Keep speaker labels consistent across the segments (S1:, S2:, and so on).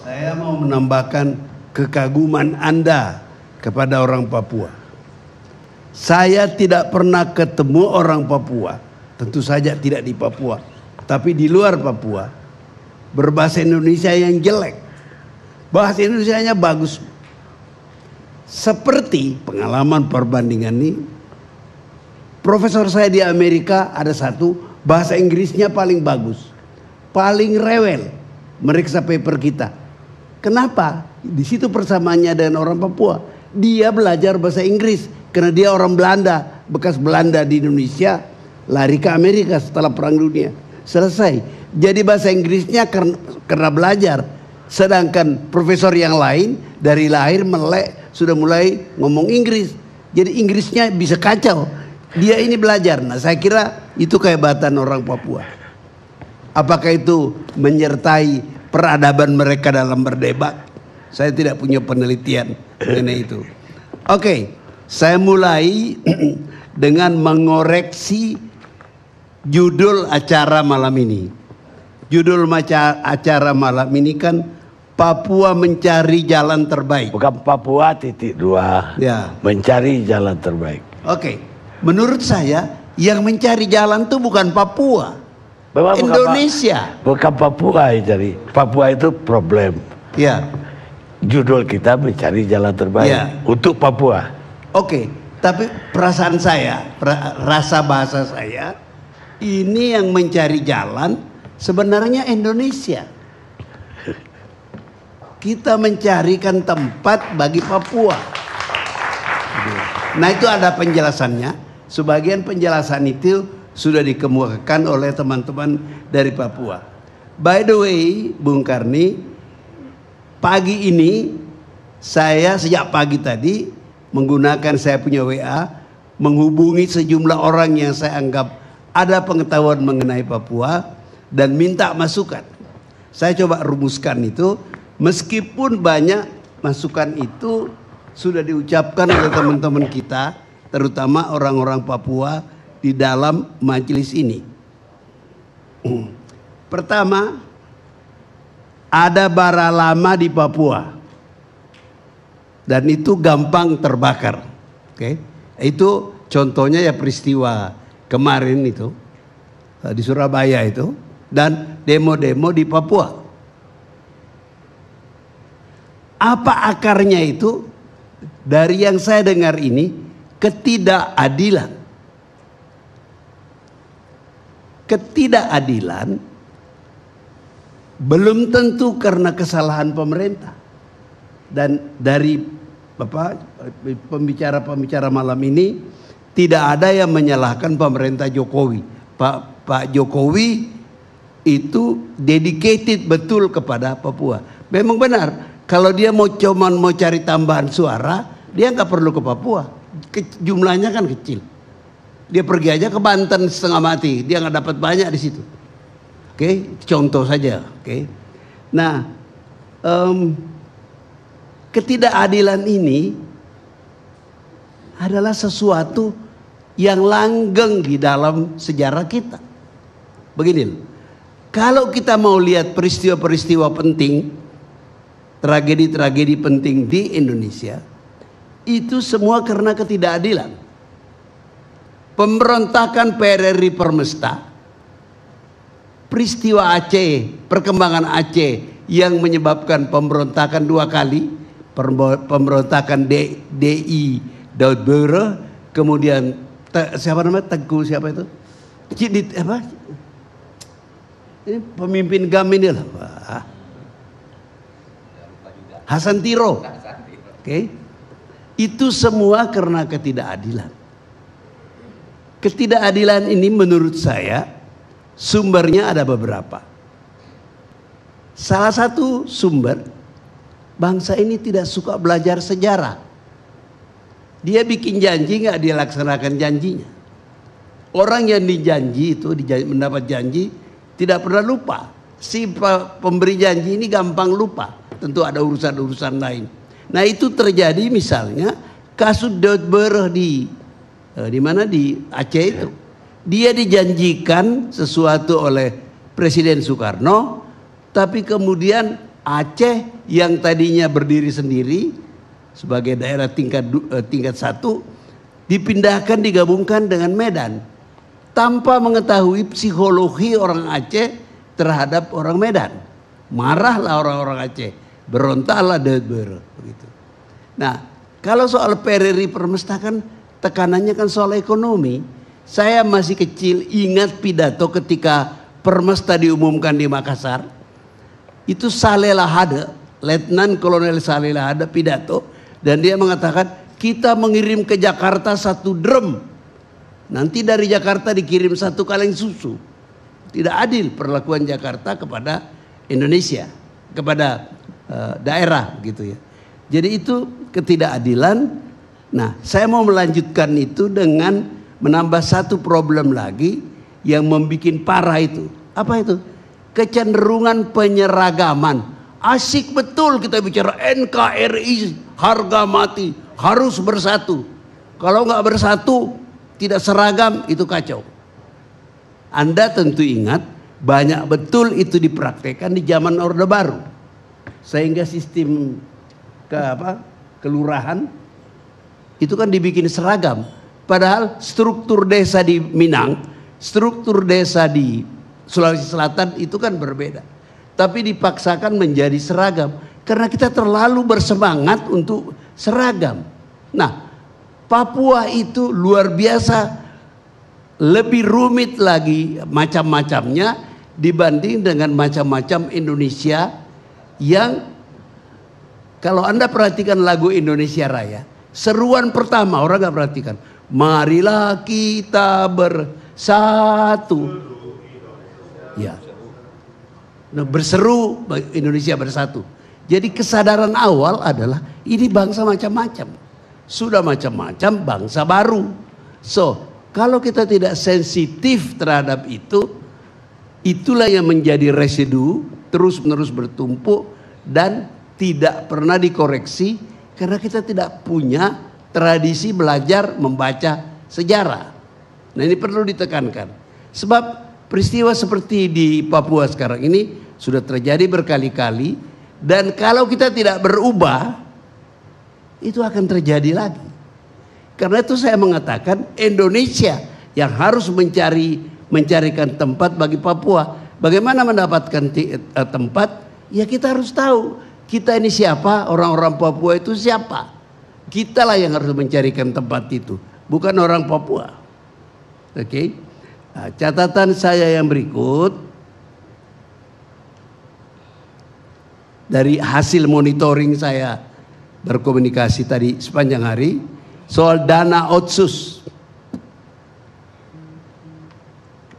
S1: Saya mau menambahkan kekaguman Anda kepada orang Papua. Saya tidak pernah ketemu orang Papua, tentu saja tidak di Papua, tapi di luar Papua, berbahasa Indonesia yang jelek. Bahasa Indonesianya bagus. Seperti pengalaman perbandingan ini, profesor saya di Amerika ada satu, bahasa Inggrisnya paling bagus, paling rewel meriksa paper kita. Kenapa? Di situ persamaannya dengan orang Papua. Dia belajar bahasa Inggris karena dia orang Belanda, bekas Belanda di Indonesia, lari ke Amerika setelah Perang Dunia. Selesai. Jadi bahasa Inggrisnya karena belajar. Sedangkan profesor yang lain dari lahir melek sudah mulai ngomong Inggris. Jadi Inggrisnya bisa kacau. Dia ini belajar. Nah, saya kira itu kehebatan orang Papua. Apakah itu menyertai peradaban mereka dalam berdebat? Saya tidak punya penelitian mengenai itu. Oke, saya mulai dengan mengoreksi judul acara malam ini. Judul acara malam ini kan Papua mencari jalan terbaik.
S2: Bukan Papua .2.
S1: Ya.
S2: Mencari jalan terbaik.
S1: Oke. Menurut saya yang mencari jalan itu bukan Papua.
S2: Memang
S1: Indonesia.
S2: Bukan Papua yang cari. Papua itu problem.
S1: Ya.
S2: Judul kita mencari jalan terbaik
S1: ya.
S2: Untuk Papua.
S1: Oke. Tapi perasaan saya, rasa bahasa saya, ini yang mencari jalan sebenarnya Indonesia. Kita mencarikan tempat bagi Papua. Nah, itu ada penjelasannya. Sebagian penjelasan itu sudah dikemukakan oleh teman-teman dari Papua. By the way, Bung Karni, pagi ini saya sejak pagi tadi menggunakan saya punya WA menghubungi sejumlah orang yang saya anggap ada pengetahuan mengenai Papua dan minta masukan. Saya coba rumuskan itu. Meskipun banyak masukan itu sudah diucapkan oleh teman-teman kita, terutama orang-orang Papua di dalam majelis ini. Pertama, ada bara lama di Papua. Dan itu gampang terbakar. Oke. Itu contohnya ya peristiwa kemarin itu di Surabaya itu dan demo-demo di Papua. Apa akarnya itu? Dari yang saya dengar ini, ketidakadilan. Ketidakadilan belum tentu karena kesalahan pemerintah. Dan dari pembicara-pembicara malam ini tidak ada yang menyalahkan pemerintah Jokowi. Pak Jokowi itu dedicated betul kepada Papua. Memang benar. Kalau dia mau cari tambahan suara, dia nggak perlu ke Papua. Jumlahnya kan kecil. Dia pergi aja ke Banten setengah mati, dia nggak dapat banyak di situ. Oke, contoh saja. Oke. Nah, ketidakadilan ini adalah sesuatu yang langgeng di dalam sejarah kita. Begini, kalau kita mau lihat peristiwa-peristiwa penting, tragedi-tragedi penting di Indonesia, itu semua karena ketidakadilan. Pemberontakan PRRI Permesta, peristiwa Aceh, perkembangan Aceh yang menyebabkan pemberontakan 2 kali, pemberontakan DI Daud Bere, kemudian siapa namanya Teguh siapa itu? Apa? Ini pemimpin GAM ini lah. Wah. Hasan Tiro. Oke. Itu semua karena ketidakadilan. Ketidakadilan ini menurut saya sumbernya ada beberapa. Salah satu sumber, bangsa ini tidak suka belajar sejarah. Dia bikin janji nggak dia laksanakan janjinya. Orang yang dijanji itu mendapat janji tidak pernah lupa. Si pemberi janji ini gampang lupa. Tentu ada urusan-urusan lain. Nah, itu terjadi misalnya kasus Daud Bere di mana di Aceh itu. Dia dijanjikan sesuatu oleh Presiden Soekarno, tapi kemudian Aceh yang tadinya berdiri sendiri sebagai daerah tingkat 1 dipindahkan, digabungkan dengan Medan tanpa mengetahui psikologi orang Aceh terhadap orang Medan. Marahlah orang-orang Aceh, berontaklah begitu. Nah, kalau soal PRRI Permesta kan tekanannya kan soal ekonomi. Saya masih kecil ingat pidato ketika Permesta diumumkan di Makassar. Itu Saleh Lahade, Letnan Kolonel Saleh Lahade pidato, dan dia mengatakan kita mengirim ke Jakarta 1 drum, nanti dari Jakarta dikirim 1 kaleng susu. Tidak adil perlakuan Jakarta kepada Indonesia, kepada daerah gitu ya. Jadi itu ketidakadilan. Nah, saya mau melanjutkan itu dengan menambah 1 problem lagi yang membuat parah itu. Apa itu? Kecenderungan penyeragaman. Asik betul kita bicara NKRI harga mati, harus bersatu. Kalau nggak bersatu, tidak seragam, itu kacau. Anda tentu ingat banyak betul itu dipraktekkan di zaman Orde Baru, sehingga sistem kelurahan itu kan dibikin seragam. Padahal struktur desa di Minang, struktur desa di Sulawesi Selatan itu kan berbeda, tapi dipaksakan menjadi seragam karena kita terlalu bersemangat untuk seragam. Nah, Papua itu luar biasa lebih rumit lagi macam-macamnya dibanding dengan macam-macam Indonesia yang kalau Anda perhatikan lagu Indonesia Raya, seruan pertama orang nggak perhatikan, marilah kita bersatu. Ya, nah, berseru Indonesia bersatu. Jadi kesadaran awal adalah ini bangsa macam-macam, sudah macam-macam bangsa baru. So kalau kita tidak sensitif terhadap itu, itulah yang menjadi residu terus-menerus bertumpuk dan tidak pernah dikoreksi karena kita tidak punya tradisi belajar membaca sejarah. Nah, ini perlu ditekankan sebab peristiwa seperti di Papua sekarang ini sudah terjadi berkali-kali, dan kalau kita tidak berubah itu akan terjadi lagi. Karena itu saya mengatakan Indonesia yang harus mencarikan tempat bagi Papua. Bagaimana mendapatkan tempat? Ya kita harus tahu kita ini siapa, orang-orang Papua itu siapa. Kitalah yang harus mencarikan tempat itu, bukan orang Papua. Oke? Nah, catatan saya yang berikut dari hasil monitoring saya berkomunikasi tadi sepanjang hari soal dana otsus.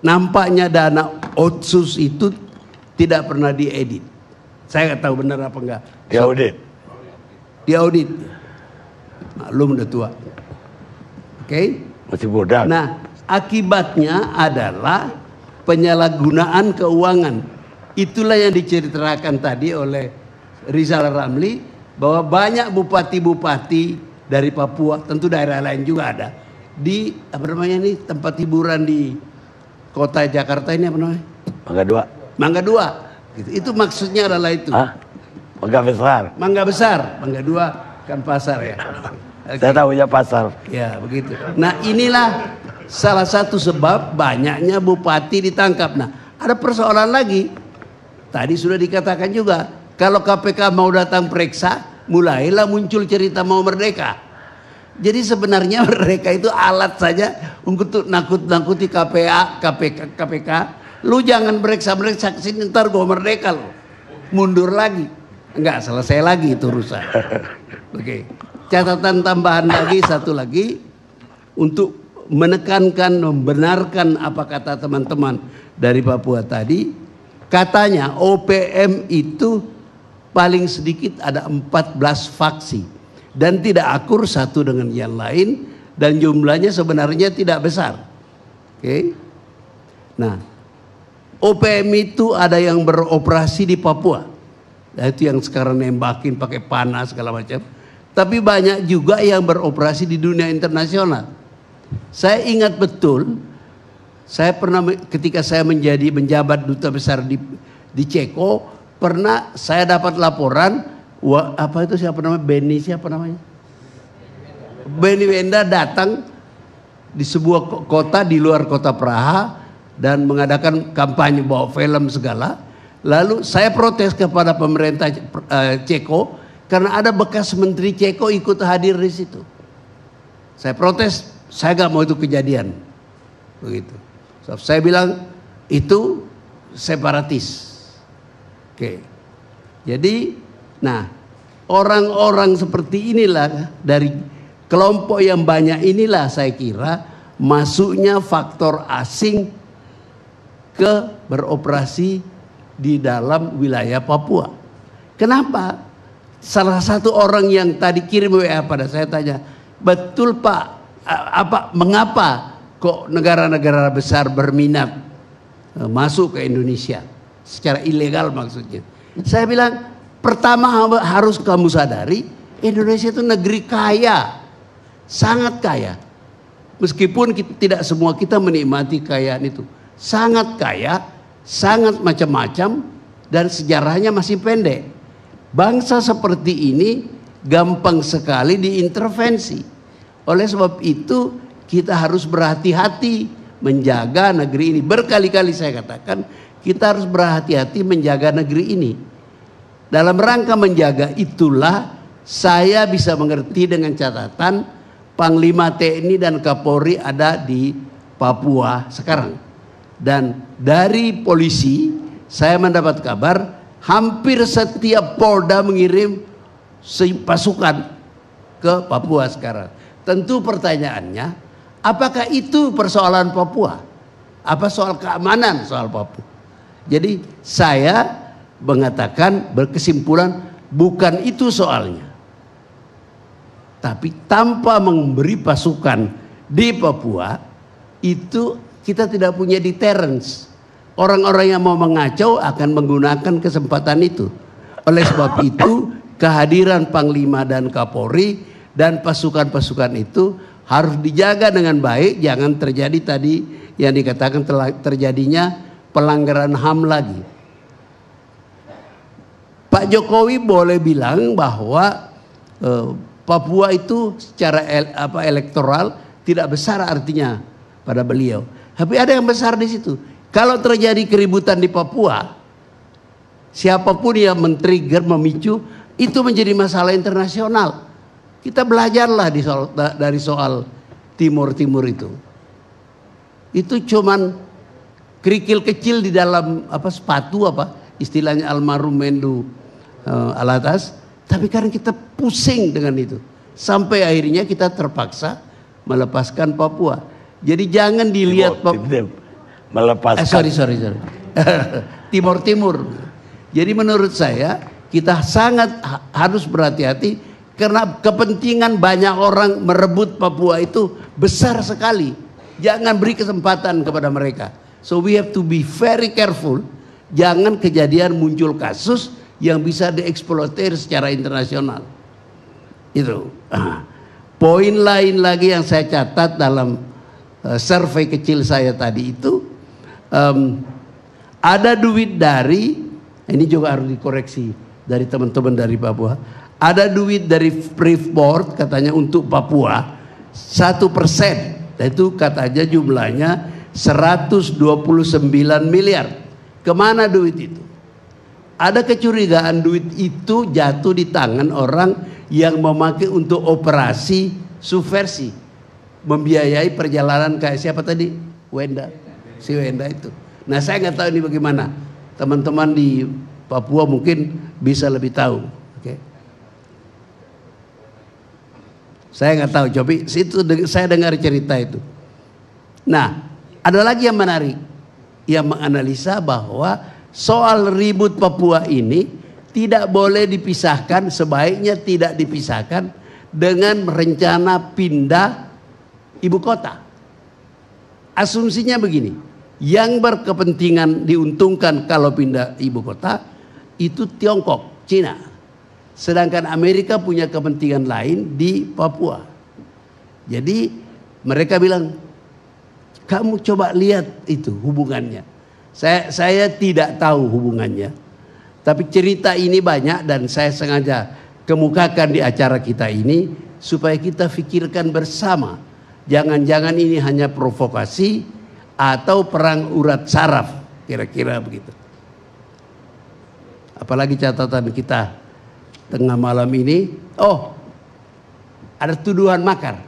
S1: Nampaknya dana otsus itu tidak pernah diedit. Saya nggak tahu benar apa enggak.
S2: Diaudit.
S1: Diaudit. Maklum udah tua. Oke?
S2: Masih muda.
S1: Nah, akibatnya adalah penyalahgunaan keuangan. Itulah yang diceritakan tadi oleh Rizal Ramli, bahwa banyak bupati-bupati dari Papua, tentu daerah lain juga ada, di apa namanya ini tempat hiburan di kota Jakarta ini apa namanya?
S2: Mangga Dua.
S1: Mangga Dua. Gitu. Itu maksudnya adalah itu.
S2: Hah? Mangga Besar.
S1: Mangga Besar, Mangga Dua kan pasar ya. Okay.
S2: Saya tahunya pasar.
S1: Ya begitu. Nah inilah salah satu sebab banyaknya bupati ditangkap. Nah ada persoalan lagi. Tadi sudah dikatakan juga, kalau KPK mau datang periksa, mulailah muncul cerita mau merdeka. Jadi sebenarnya mereka itu alat saja untuk nakut-nakuti KPK. Lu jangan meriksa kesini, ntar gua merdeka lo. Mundur lagi. Enggak, selesai lagi itu urusan. Oke. Catatan tambahan lagi, satu lagi. Untuk menekankan, membenarkan apa kata teman-teman dari Papua tadi. Katanya OPM itu paling sedikit ada 14 faksi. Dan tidak akur satu dengan yang lain. Dan jumlahnya sebenarnya tidak besar. Oke. Nah, OPM itu ada yang beroperasi di Papua. Nah, itu yang sekarang nembakin pakai panah segala macam. Tapi banyak juga yang beroperasi di dunia internasional. Saya ingat betul, saya pernah ketika saya menjabat duta besar di Ceko, pernah saya dapat laporan, apa itu siapa namanya, Benny Wenda datang di sebuah kota di luar kota Praha dan mengadakan kampanye bawa film segala. Lalu saya protes kepada pemerintah Ceko karena ada bekas menteri Ceko ikut hadir di situ. Saya protes, saya gak mau itu kejadian. Begitu. So, saya bilang itu separatis. Oke. Jadi, nah, orang-orang seperti inilah dari kelompok yang banyak inilah saya kira masuknya faktor asing ke beroperasi di dalam wilayah Papua. Kenapa? Salah satu orang yang tadi kirim WA pada saya tanya, betul Pak, mengapa kok negara-negara besar berminat masuk ke Indonesia secara ilegal maksudnya? Saya bilang, pertama harus kamu sadari Indonesia itu negeri kaya, sangat kaya. Meskipun tidak semua kita menikmati kekayaan itu, sangat kaya, sangat macam-macam, dan sejarahnya masih pendek. Bangsa seperti ini gampang sekali diintervensi. Oleh sebab itu kita harus berhati-hati menjaga negeri ini. Berkali-kali saya katakan kita harus berhati-hati menjaga negeri ini. Dalam rangka menjaga itulah saya bisa mengerti dengan catatan Panglima TNI dan Kapolri ada di Papua sekarang. Dan dari polisi saya mendapat kabar hampir setiap Polda mengirim pasukan ke Papua sekarang. Tentu pertanyaannya, apakah itu persoalan Papua? Apa soal keamanan soal Papua? Jadi saya mengatakan berkesimpulan bukan itu soalnya. Tapi tanpa memberi pasukan di Papua itu kita tidak punya deterrence. Orang-orang yang mau mengacau akan menggunakan kesempatan itu. Oleh sebab itu kehadiran Panglima dan Kapolri dan pasukan-pasukan itu harus dijaga dengan baik. Jangan terjadi tadi yang dikatakan terjadinya pelanggaran HAM lagi. Pak Jokowi boleh bilang bahwa Papua itu secara elektoral tidak besar artinya pada beliau. Tapi ada yang besar di situ. Kalau terjadi keributan di Papua, siapapun yang men-trigger, memicu, itu menjadi masalah internasional. Kita belajarlah dari soal Timur-Timur itu. Itu cuman kerikil kecil di dalam sepatu istilahnya almarhum Mendu Alatas. Tapi karena kita pusing dengan itu, sampai akhirnya kita terpaksa melepaskan Papua. Jadi jangan dilihat
S2: melepaskan.
S1: Sorry. Timur. Jadi menurut saya kita sangat harus berhati-hati karena kepentingan banyak orang merebut Papua itu besar sekali. Jangan beri kesempatan kepada mereka. So we have to be very careful. Jangan kejadian muncul kasus yang bisa dieksploiter secara internasional. Itu. Poin lain lagi yang saya catat dalam survei kecil saya tadi itu, ada duit dari, ini juga harus dikoreksi dari teman-teman dari Papua, ada duit dari Freeport katanya untuk Papua 1%, itu katanya jumlahnya 129 miliar. Kemana duit itu? Ada kecurigaan duit itu jatuh di tangan orang yang memakai untuk operasi subversi, membiayai perjalanan kayak siapa tadi? Si Wenda itu. Nah saya nggak tahu ini bagaimana. Teman-teman di Papua mungkin bisa lebih tahu. Oke. Saya nggak tahu. Coba situ saya dengar cerita itu. Nah ada lagi yang menarik, yang menganalisa bahwa soal ribut Papua ini tidak boleh dipisahkan, sebaiknya tidak dipisahkan dengan rencana pindah ibu kota. Asumsinya begini, yang berkepentingan diuntungkan kalau pindah ibu kota itu Tiongkok, Cina. Sedangkan Amerika punya kepentingan lain di Papua. Jadi mereka bilang, kamu coba lihat itu hubungannya. Saya tidak tahu hubungannya. Tapi cerita ini banyak dan saya sengaja kemukakan di acara kita ini supaya kita pikirkan bersama. Jangan-jangan ini hanya provokasi atau perang urat saraf, kira-kira begitu. Apalagi catatan kita tengah malam ini, ada tuduhan makar.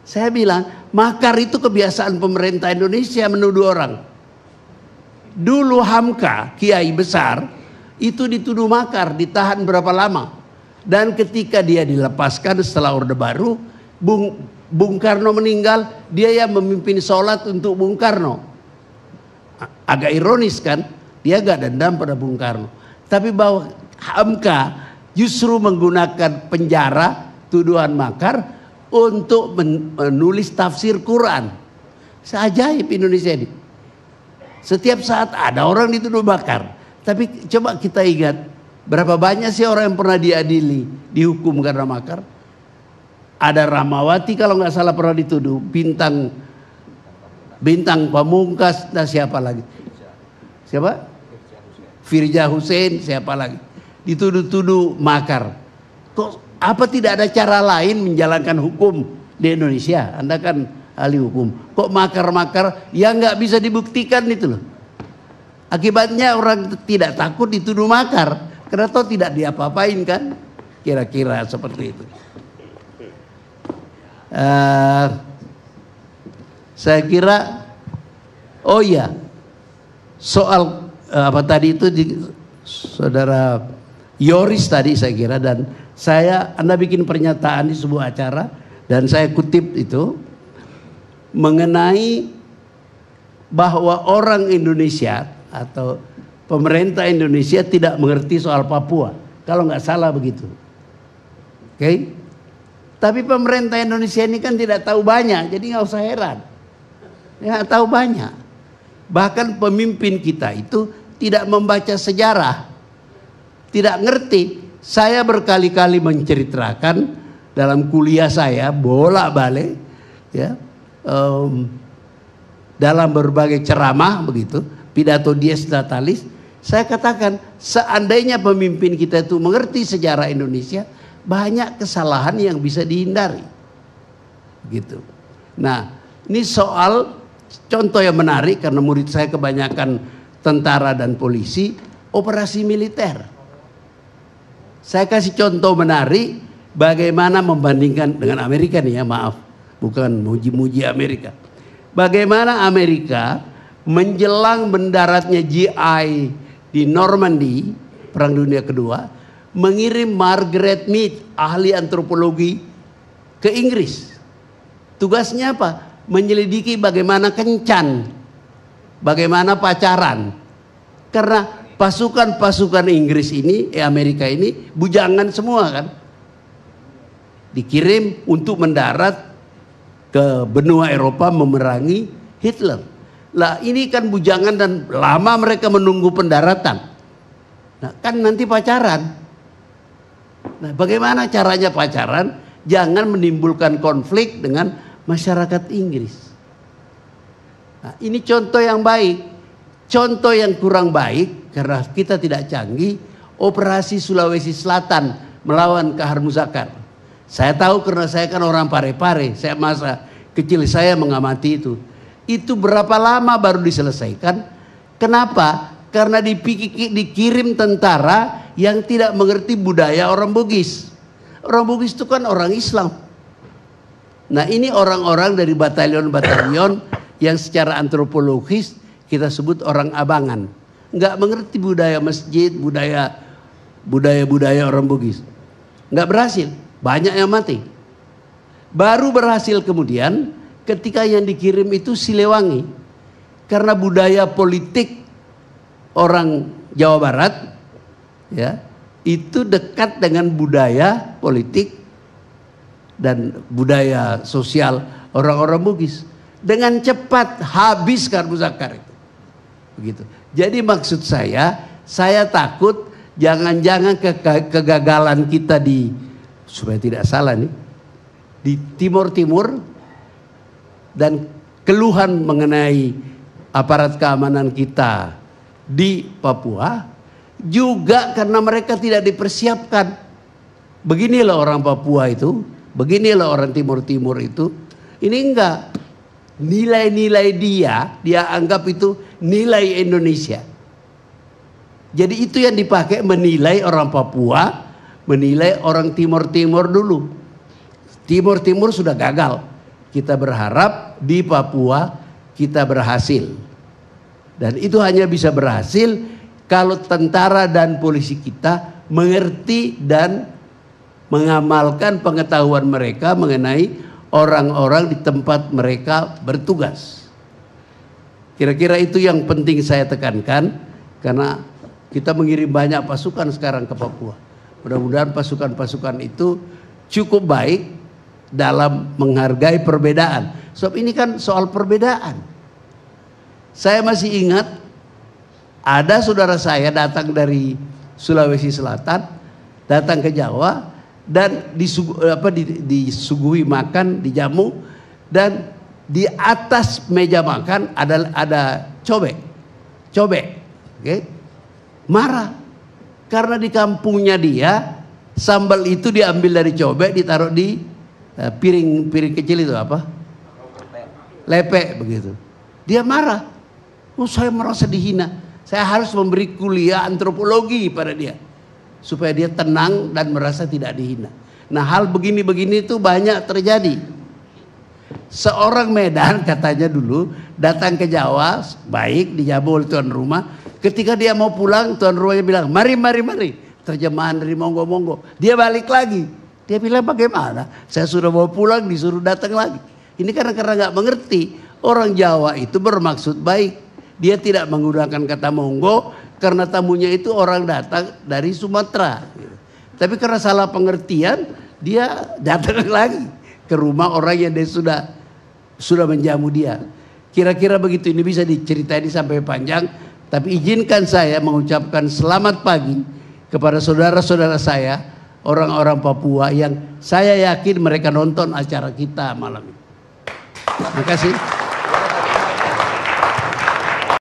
S1: Saya bilang, makar itu kebiasaan pemerintah Indonesia menuduh orang. Dulu Hamka, kiai besar, itu dituduh makar, ditahan berapa lama. Dan ketika dia dilepaskan setelah Orde Baru, Bung Karno meninggal, dia yang memimpin sholat untuk Bung Karno. Agak ironis kan, dia gak dendam pada Bung Karno. Tapi bahwa Hamka justru menggunakan penjara, tuduhan makar, untuk menulis tafsir Quran. Seajaib Indonesia ini. Setiap saat ada orang dituduh makar. Tapi coba kita ingat, berapa banyak sih orang yang pernah diadili, dihukum karena makar? Ada Rahmawati kalau nggak salah pernah dituduh, Bintang Pamungkas, dan siapa lagi? Siapa? Firja Hussein, siapa lagi? Dituduh-tuduh makar. Kok apa tidak ada cara lain menjalankan hukum di Indonesia? Anda kan ahli hukum. Kok makar-makar yang nggak bisa dibuktikan itu loh. Akibatnya orang tidak takut dituduh makar. Karena toh tidak diapa-apain kan. Kira-kira seperti itu. Saya kira, soal apa tadi itu saudara Yoris tadi saya kira, dan Anda bikin pernyataan di sebuah acara dan saya kutip itu mengenai bahwa orang Indonesia atau pemerintah Indonesia tidak mengerti soal Papua, kalau nggak salah begitu. Oke? Tapi pemerintah Indonesia ini kan tidak tahu banyak, jadi nggak usah heran. Ya, tahu banyak. Bahkan pemimpin kita itu tidak membaca sejarah, tidak ngerti. Saya berkali-kali menceritakan dalam kuliah saya bolak-balik, ya, dalam berbagai ceramah begitu, pidato Dies Natalis. Saya katakan, seandainya pemimpin kita itu mengerti sejarah Indonesia, banyak kesalahan yang bisa dihindari. Gitu. Nah, ini soal contoh yang menarik karena murid saya kebanyakan tentara dan polisi, operasi militer. Saya kasih contoh menarik bagaimana membandingkan dengan Amerika nih ya, maaf, bukan muji-muji Amerika. Bagaimana Amerika menjelang mendaratnya GI di Normandy, Perang Dunia Kedua, mengirim Margaret Mead, ahli antropologi, ke Inggris. Tugasnya apa? Menyelidiki bagaimana kencan, bagaimana pacaran. Karena pasukan-pasukan Inggris ini, Amerika ini bujangan semua kan. Dikirim untuk mendarat ke benua Eropa memerangi Hitler. Lah ini kan bujangan dan lama mereka menunggu pendaratan. Nah kan nanti pacaran. Nah bagaimana caranya pacaran? Jangan menimbulkan konflik dengan masyarakat Inggris. Nah, ini contoh yang baik. Contoh yang kurang baik karena kita tidak canggih, operasi Sulawesi Selatan melawan Kahar Muzakar. Saya tahu karena saya kan orang Parepare, saya masa kecil saya mengamati itu. Itu berapa lama baru diselesaikan? Kenapa? Karena dikirim tentara yang tidak mengerti budaya orang Bugis. Orang Bugis itu kan orang Islam. Nah ini orang-orang dari batalion-batalion yang secara antropologis kita sebut orang abangan. Nggak mengerti budaya masjid, budaya orang Bugis. Nggak berhasil, banyak yang mati. Baru berhasil kemudian ketika yang dikirim itu Siliwangi. Karena budaya politik orang Jawa Barat ya, itu dekat dengan budaya politik dan budaya sosial orang-orang Bugis. Dengan cepat habis Kahar Muzakar itu. Begitu. Jadi maksud saya takut jangan-jangan kegagalan kita supaya tidak salah nih, di Timur Timur dan keluhan mengenai aparat keamanan kita di Papua, juga karena mereka tidak dipersiapkan. Beginilah orang Papua itu, beginilah orang Timur Timur itu. Ini enggak, nilai-nilai dia anggap itu nilai Indonesia. Jadi itu yang dipakai menilai orang Papua, menilai orang Timur Timur dulu. Timur Timur sudah gagal. Kita berharap di Papua kita berhasil. Dan itu hanya bisa berhasil kalau tentara dan polisi kita mengerti dan mengamalkan pengetahuan mereka mengenai orang-orang di tempat mereka bertugas. Kira-kira itu yang penting saya tekankan, karena kita mengirim banyak pasukan sekarang ke Papua. Mudah-mudahan pasukan-pasukan itu cukup baik dalam menghargai perbedaan. Sebab ini kan soal perbedaan. Saya masih ingat ada saudara saya datang dari Sulawesi Selatan, datang ke Jawa dan disuguhi makan, dijamu, dan di atas meja makan ada cobek, okay? Marah karena di kampungnya dia sambal itu diambil dari cobek, ditaruh di piring kecil itu apa? Lepek begitu. Dia marah. Oh, saya merasa dihina. Saya harus memberi kuliah antropologi pada dia supaya dia tenang dan merasa tidak dihina. Nah, hal begini-begini itu banyak terjadi. Seorang Medan katanya dulu datang ke Jawa, baik dijamu oleh tuan rumah. Ketika dia mau pulang, tuan rumahnya bilang, "Mari, mari, mari." Terjemahan dari monggo-monggo. Dia balik lagi. Dia bilang, bagaimana? Saya sudah mau pulang, disuruh datang lagi. Ini karena nggak mengerti. Orang Jawa itu bermaksud baik. Dia tidak menggunakan kata monggo karena tamunya itu orang datang dari Sumatera. Tapi karena salah pengertian, dia datang lagi ke rumah orang yang dia sudah menjamu dia. Kira-kira begitu. Ini bisa diceritain sampai panjang. Tapi izinkan saya mengucapkan selamat pagi kepada saudara-saudara saya, orang-orang Papua yang saya yakin mereka nonton acara kita malam ini. Terima kasih.